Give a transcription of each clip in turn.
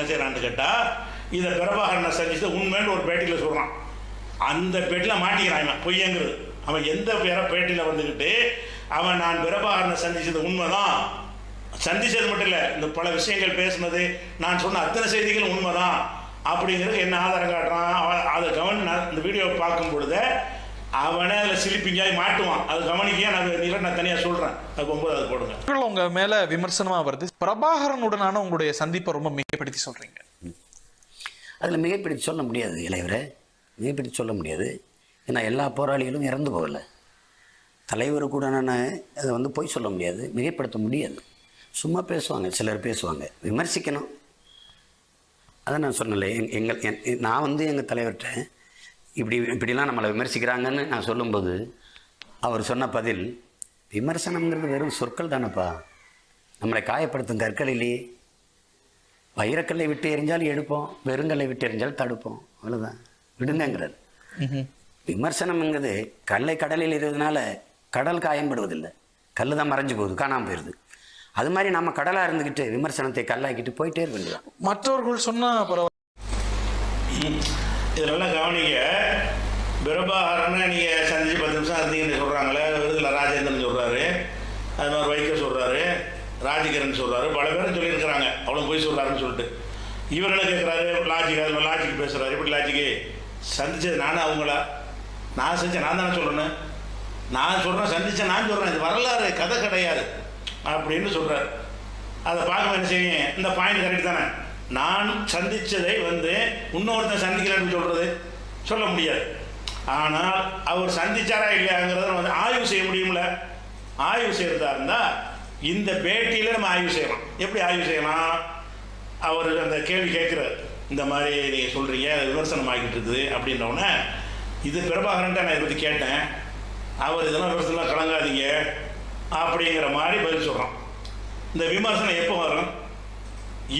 செய்கிறான்னு கேட்டால் இதை பிரபாகரனை சந்திச்சது உண்மைன்னு ஒரு பேட்டியில் சொல்கிறான். அந்த பேட்டியில் மாட்டிக்கிறான் இவன் பொய்யங்கிறது. அவன் எந்த பேட்டியில் வந்துக்கிட்டு அவன் நான் பிரபாகரனை சந்திச்சது உண்மைதான், சந்திச்சது மட்டும் இல்லை, இந்த பல விஷயங்கள் பேசுனது, நான் சொன்ன அத்தனை செய்திகள் உண்மைதான் அப்படிங்கிறது என்ன ஆதாரம் காட்டுறான். அவன் அதை இந்த வீடியோவை பார்க்கும் பொழுது அவனே அதில் சிலிப்பிங்காய் மாட்டுவான். அது கவனிக்க நான் தனியாக சொல்கிறேன். அது 9 போடுங்க. உங்கள் மேலே விமர்சனமாக வருது, பிரபாகரனுடனான உங்களுடைய சந்திப்பை ரொம்ப மிகைப்படுத்தி சொல்கிறீங்க. அதில் மிகைப்படுத்தி சொல்ல முடியாது இளைவரை, மிகைப்படுத்தி சொல்ல முடியாது. ஏன்னா எல்லா போராளிகளும் இறந்து போகலை. தலைவர் கூட அதை பொய் சொல்ல முடியாது, மிகைப்படுத்த முடியாது. சும்மா பேசுவாங்க, சிலர் பேசுவாங்க, விமர்சிக்கணும். அதை நான் சொன்னல, நான் எங்கள் தலைவர்கிட்ட இப்படிலாம் நம்மளை விமர்சிக்கிறாங்கன்னு நான் சொல்லும்போது அவர் சொன்ன பதில், விமர்சனம்ங்கிறது வெறும் சொற்கள் தானேப்பா, நம்மளை காயப்படுத்தும் கற்கள் இல்லையே. வைரக்கல்லை விட்டு எறிஞ்சாலும் எடுப்போம், வெறுங்கல்லை விட்டு எறிஞ்சாலும் தடுப்போம், அவ்வளோதான், விடுங்கிறார். விமர்சனம்ங்கிறது கல்லை கடலில் இருந்ததுனால கடல் காயப்படுவதில்லை, கல் தான் மறைஞ்சு போகுது, காணாமல் போயிடுது. அது மாதிரி நம்ம கடலாக இருந்துக்கிட்டு விமர்சனத்தை கல்லாக்கிட்டு போயிட்டே இருக்க வேண்டியதான். மற்றவர்கள் சொன்னால் பரவாயில்ல. இதெல்லாம் கவனிங்க. பிரபாகரனை நீங்கள் சந்திச்சு 10 நிமிஷம் இருந்தீங்கன்னு சொல்கிறாங்களே, விருதுல ராஜேந்திரன் சொல்கிறாரு, அது மாதிரி வைக்க சொல்கிறாரு, ராஜகிரண் சொல்கிறாரு, பல பேரும் சொல்லியிருக்கிறாங்க அவ்வளோ போய் சொல்கிறாருன்னு சொல்லிட்டு. இவர் என்ன கேட்குறாரு, லாஜிக் பேசுகிறாரு. இப்படி லாஜிக்கு சந்திச்சது நானும் அவங்களா, நான் செஞ்சேன், நான் தானே சொல்லணும், நான் சொல்கிறேன், சந்தித்தேன் நான் சொல்கிறேன், இது வரலாறு கதை கிடையாது அப்படின்னு சொல்கிறார். அதை பார்க்க என்ன செய்யுங்க, இந்த பாயிண்ட் கரெக்ட் தானே. நான் சந்தித்ததை இன்னொருத்தன் சந்திக்கிறேன்னு சொல்ல முடியாது. ஆனால் அவர் சந்திச்சாரா இல்லையாங்கிறத ஆய்வு செய்ய முடியும்ல. ஆய்வு செய்கிறதா இருந்தால் இந்த பேட்டியில் நம்ம ஆய்வு செய்யலாம். எப்படி ஆய்வு செய்யலாம், அவர் அந்த கேள்வி கேட்குறார், இந்த மாதிரி நீங்கள் சொல்கிறீங்க, விமர்சனம் ஆகிட்டு இருக்குது அப்படின்னோடனே, இது பிரபாகரன்ட்ட நான் இதை பற்றி கேட்டேன், அவர் இதெல்லாம் விமர்சனம் கலங்காதீங்க அப்படிங்கிற மாதிரி பதில் சொல்கிறான். இந்த விமர்சனம் எப்போ வரும்,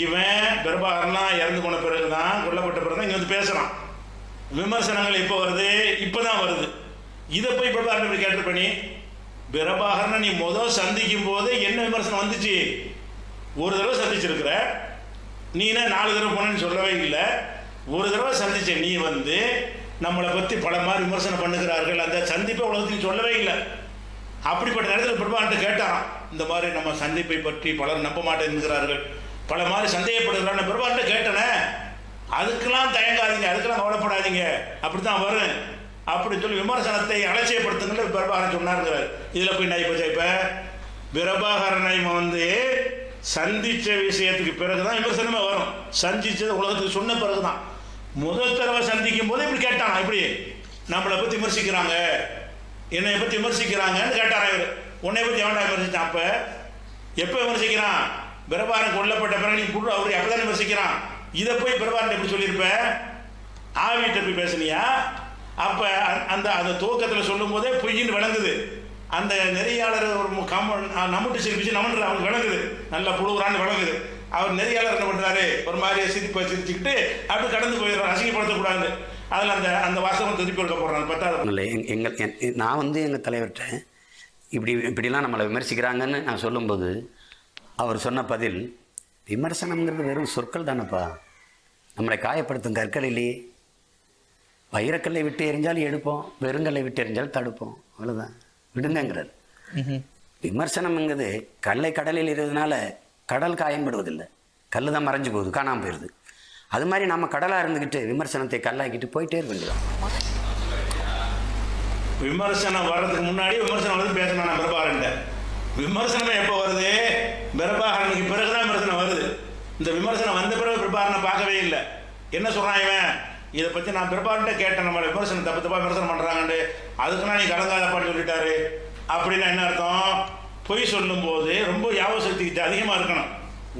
இவன் பிரபாகரன்லாம் இறந்து போன பிறகு தான், கொல்லப்பட்ட பிறகு தான் இங்கே பேசுகிறான். விமர்சனங்கள் எப்போ வருது, இப்போ தான் வருது. இதை போய் பிரபாகரன் இப்படி கேட்டிருப்ப, நீ பிரபாகரனை நீ சந்திக்கும் போது என்ன விமர்சனம் வந்துச்சு, ஒரு தடவை சந்திச்சிருக்கிற, நீனா 4 தடவை போனேன்னு சொல்லவே இல்லை, ஒரு தடவை சந்திச்ச நீ நம்மளை பற்றி பல மாதிரி விமர்சனம் பண்ணுகிறார்கள், அந்த சந்திப்பை உலகத்துக்கு சொல்லவே இல்லை. அப்படிப்பட்ட நேரத்தில் பிரபாகரன் கேட்டாராம், இந்த மாதிரி நம்ம சந்திப்பை பற்றி பலர் நம்ப மாட்டேங்கிறார்கள், பல மாதிரி சந்தேகப்படுகிறான்னு பிரபாகரன் கேட்டனே. அதுக்கெல்லாம் தயங்காதீங்க, அதுக்கெல்லாம் கவலைப்படாதீங்க, அப்படி தான் வரும் அப்படின்னு சொல்லி விமர்சனத்தை அலட்சியப்படுத்துங்கள் பிரபாகரன் சொன்னாருங்கிறார். இதில் போய் நான் இப்போ பிரபாகரனை சந்தித்த விஷயத்துக்கு பிறகு தான் விமர்சனமே வரும். சந்திச்சது உலகத்துக்கு சொன்ன பிறகு தான். முதல் தடவை சந்திக்கும் போது இப்படி கேட்டானா, இப்படி நம்மளை பற்றி விமர்சிக்கிறாங்க, என்னை பற்றி விமர்சிக்கிறாங்கன்னு கேட்டாரா இவர். உன்னை பற்றி எவன்டா விமர்சிச்சான், அப்போ எப்போ விமர்சிக்கிறான், பிரபாகரன் கொல்லப்பட்ட பிறகு நீ புது அவரு அப்போ தான் விமர்சிக்கிறான். இதை போய் பிரபாகரன் எப்படி சொல்லியிருப்ப, ஆவிட்ட போய் பேசுனியா? அப்போ அந்த துவக்கத்தில் சொல்லும் போதே பொய்ன்னு விளங்குது. அந்த நெறியாளர் ஒரு நம்மட்டு சிரிப்பிச்சு நம்மன்ற அவனுக்கு விளங்குது, நல்லா புழுகுறான்னு விளங்குது. அவர் நெறியாளர் என்ன பண்ணுறாரு, ஒரு மாதிரி சிரிச்சுக்கிட்டு அப்படி கடந்து போயிடுறாரு, அசிங்கப்படுத்தக்கூடாது. அதில் அந்த வாசகம் திருப்பி கொடுக்க போடுறாங்க. பத்தாவது நான் எங்கள் தலைவர்கிட்ட இப்படிலாம் நம்மளை விமர்சிக்கிறாங்கன்னு நான் சொல்லும்போது அவர் சொன்ன பதில், விமர்சனம்ங்கிறது வெறும் சொற்கள் தானேப்பா, நம்மளை காயப்படுத்தும் கற்கள் இல்லையே. வைரக்கல்லை விட்டு எறிஞ்சாலும் எடுப்போம், வெறுங்கல்லை விட்டு எறிஞ்சாலும் தடுப்போம், அவ்வளோதான், விடுங்கிறார். விமர்சனம்ங்கிறது கல்லை கடலில் இருந்ததுனால கடல் காயப்படுவதில்லை, கல் தான் மறைஞ்சு போகுது, காணாமல் போயிடுது. அது மாதிரி நம்ம கடலாக இருந்துக்கிட்டு விமர்சனத்தை கல்லாக்கிட்டு போயிட்டே இருக்க வேண்டியதான். விமர்சனம் வர்றதுக்கு முன்னாடி விமர்சனம் பேசணும். நான் பிரபாகரன் விமர்சனமே எப்போ வருது, பிரபாகரனுக்கு பிறகுதான் விமர்சனம் வருது. இந்த விமர்சனம் வந்த பிறகு பிரபாகரனை பார்க்கவே இல்லை. என்ன சொல்கிறான் இவன், இதை பற்றி நான் பிரபாகரன்ட்ட கேட்டேன், நம்மளை விமர்சனம் தப்பாக விமர்சனம் பண்ணுறாங்கன்ட்டு, அதுக்குன்னா நீ கலங்காதப்பான்னு சொல்லிட்டாரு. அப்படின்னா என்ன அர்த்தம், பொய் சொல்லும்போது ரொம்ப ஞாபக சக்திக்கு அதிகமாக இருக்கணும்.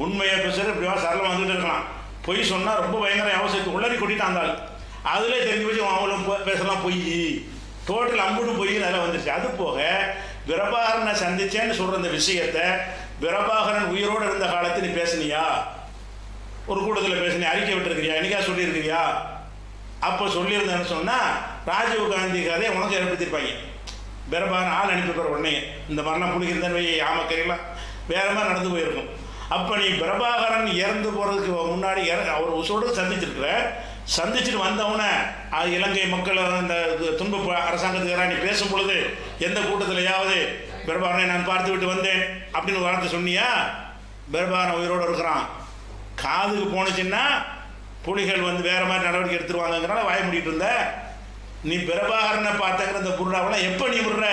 உண்மையை பேசுகிற இப்படிவா சரளமாக வந்துட்டு இருக்கலாம். பொய் சொன்னால் ரொம்ப பயங்கர ஞாபக சக்தி உள்ளரி கொட்டிட்டாந்தாள். அதிலே தெரிஞ்சு வச்சு அவங்களும் பேசலாம், பொய் டோட்டல் அம்புட்டு பொய் அதில் வந்துருச்சு. அது போக பிரபாகரனை சந்திச்சேன்னு சொல்கிற இந்த விஷயத்தை பிரபாகரன் உயிரோடு இருந்த காலத்தில் நீ பேசுனியா, ஒரு கூட்டத்தில் பேசுனியா, அறிக்கை விட்டுருக்கிறியா, என்னைக்கா சொல்லியிருக்கிறியா? அப்போ சொல்லியிருந்தேன்னு சொன்னால் ராஜீவ் காந்தி கதையை உனக்கு ஏற்படுத்தியிருப்பாங்க. பிரபாகரன் ஆள் அனுப்பிடுற உடனே இந்த மாதிரிலாம் பிடிக்கிறதன்னு ஆமக்கரையெல்லாம் வேறு மாதிரி நடந்து போயிருக்கும். அப்போ நீ பிரபாகரன் இறந்து போகிறதுக்கு முன்னாடி அவர் உசோடு சந்திச்சிருக்கிற, சந்திச்சுட்டு வந்தவனே அது இலங்கை மக்கள் அந்த துன்ப அரசாங்கத்துக்கு நீ பேசும் பொழுது எந்த கூட்டத்திலையாவது பிரபாகரனை நான் பார்த்து விட்டு வந்தேன் அப்படின்னு ஒரு வார்த்தை சொன்னியா? பிரபாகரன் உயிரோடு இருக்கிறான். காதுக்கு போனுச்சுன்னா புலிகள் வந்து வேற மாதிரி நடவடிக்கை எடுத்துருவாங்கங்கிறனால வாய முடிட்டு இருந்த. நீ பிரபாகரனை பார்த்தங்கிற இந்த புருடாவெல்லாம் எப்போ நீ விடுற?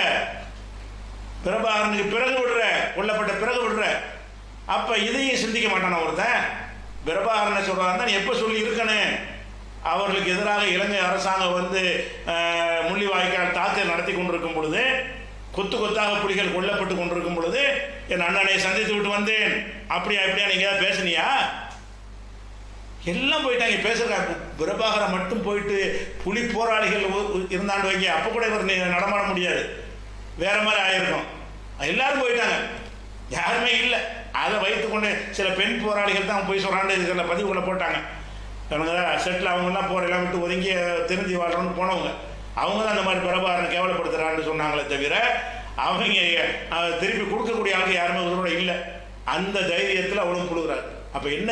பிரபாகரனுக்கு பிறகு விடுற, கொல்லப்பட்ட பிறகு விடுற. அப்போ இதையும் சிந்திக்க மாட்டான ஒருத்தன். பிரபாகரனை சொல்கிறான் நீ எப்போ சொல்லி இருக்கணும்? அவர்களுக்கு எதிராக இலங்கை அரசாங்கம் வந்து முள்ளிவாய்க்கால் தாக்குதல் நடத்தி கொண்டிருக்கும் பொழுது, கொத்து கொத்தாக புலிகள் கொல்லப்பட்டு கொண்டிருக்கும் பொழுது என் அண்ணனை சந்தித்து விட்டு வந்தேன் அப்படியா இப்படியா நீங்க ஏதாவது பேசுனியா? எல்லாம் போயிட்டாங்க பேசுறாங்க. பிரபாகரன் மட்டும் போயிட்டு புலி போராளிகள் இருந்தாண்டு வைக்க, அப்போ கூட இவர் நடமாட முடியாது, வேற மாதிரி ஆயிருக்கும். எல்லாரும் போயிட்டாங்க, யாருமே இல்லை. அதை வைத்துக்கொண்டு சில பெண் போராளிகள் தான் போய் சொல்றாண்டு இதுல பதிவுகளை போட்டாங்க. அவங்க செட்டில் அவங்கெல்லாம் போரெல்லாம் விட்டு ஒதுங்கி திருந்தி வாழ்றோன்னு போனவங்க, அவங்க தான் அந்த மாதிரி பிரபாகரனை கேவலப்படுத்துறான்னு சொன்னாங்களே தவிர அவங்க திருப்பி கொடுக்கக்கூடிய ஆளுக்கு யாருமே உங்களோட இல்லை. அந்த தைரியத்தில் அவளும் கொடுக்குறாரு. அப்போ என்ன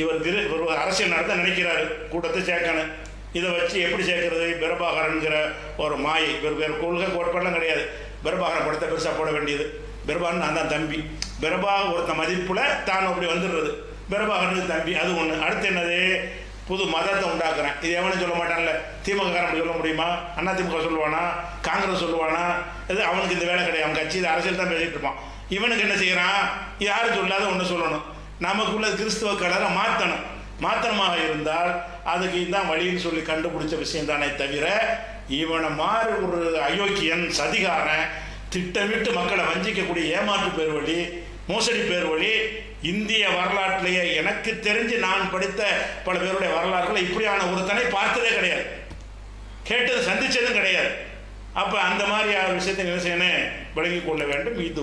இவர் அரசியல் நடத்த நினைக்கிறாரு, கூட்டத்தை சேர்க்கணும். இதை வச்சு எப்படி சேர்க்கறது? பிரபாகரன்கிற ஒரு மாயை, வேறு கொள்கை கோட்பாடெல்லாம் கிடையாது. பிரபாகரன் படத்தை பெருசாக போட வேண்டியது. பிரபாகரன் நான் தான் தம்பி, பிரபாகர் ஒருத்த மதிப்புல தான் அப்படி வந்துடுறது. பிரபாகரனுக்கு தம்பி, அது ஒன்று. அடுத்து என்னது? புது மதத்தை உண்டாக்குறேன். இது எவனும் சொல்ல மாட்டான்ல. திமுக அப்படி சொல்ல முடியுமா? அண்ணா திமுக சொல்லுவானா? காங்கிரஸ் சொல்லுவானா? இது அவனுக்கு இந்த வேலை கிடையாது. அவன் கட்சி அரசியல் தான் பேசிட்டு இருப்பான். இவனுக்கு என்ன செய்யறான்? யாரும் சொல்லாத ஒன்று சொல்லணும். நமக்குள்ள கிறிஸ்துவ கலரை மாற்றணும். மாத்திரமாக இருந்தால் அதுக்கு இதுதான் வழின்னு சொல்லி கண்டுபிடிச்ச விஷயம் தானே தவிர, இவனை மாறு ஒரு அயோக்கியன் சதிகாரன் திட்டமிட்டு மக்களை வஞ்சிக்கக்கூடிய ஏமாற்று பேர் வழி, மோசடி பேர் வழி இந்திய வரலாற்றிலேயே எனக்கு தெரிஞ்சு நான் படித்த பல பேருடைய வரலாறுகளை இப்படியான ஒருத்தனை பார்த்ததே கிடையாது, கேட்டது சந்திச்சதும் கிடையாது. அப்போ அந்த மாதிரி விஷயத்தை என்ன செய்யணும்? விளங்கி கொள்ள வேண்டும். இது